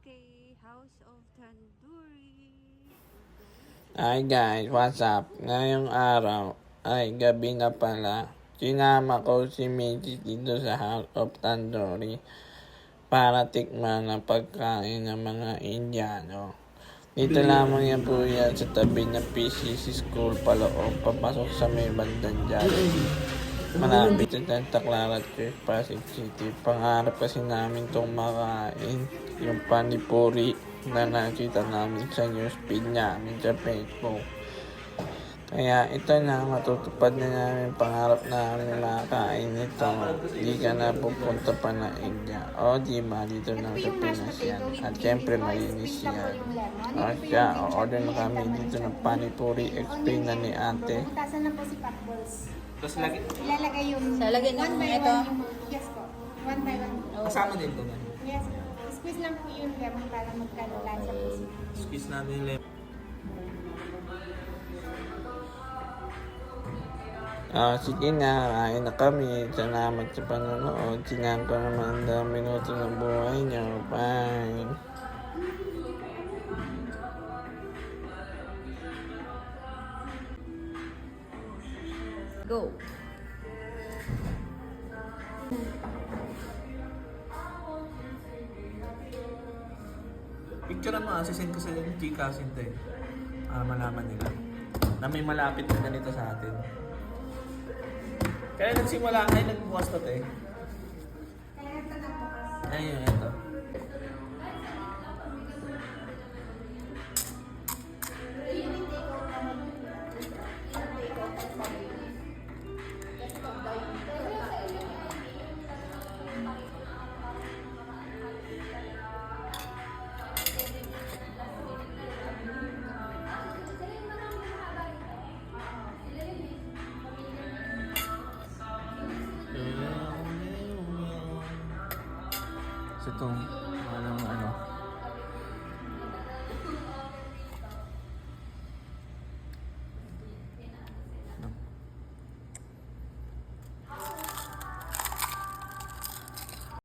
kay House of Tandoori. Hi guys, what's up? Ngayong araw ay gabi na pala. Sinama ko si Meiji dito sa House of Tandoori para tikman ang pagkain ng mga Indiano. Dito lamang yan po yan sa tabi ng PCC School paloob, papasok sa may bandang Jollibee. Malapit sa Santa Clara Church, Pasig City. Pangarap kasi namin itong makain, yung panipuri na nakita namin sa newsfeed namin sa Facebook. Kaya ito na, matutupad na namin pangarap namin makain ito. Hindi ka na pupunta pa na India. O diba, dito na sa Pinas yan. At syempre malinis yan. O siya, order na kami dito ng panipuri. Explain na ni ate. Butasan na po si Patballs. Tapos lagi, Ilalagay yung... Lalagyan one ng by ito? one yung... Yes po. One by one. kasama din ito man. Yes po. Squeeze lang po yung lemon para magkalasa po siya. Squeeze natin yung lemon. Sige na, kain na kami. Salamat sa panonood. Sinahan ko naman ang minuto ng buhay niyo. Bye! Go! Picture mo, sisend ko sa Gcash ito eh. Malaman nila na may malapit na ganito sa atin. Kaya nagsimula kayo nagbukas to eh. Kaya ito nagbukas. Ayun, ito. Sa itong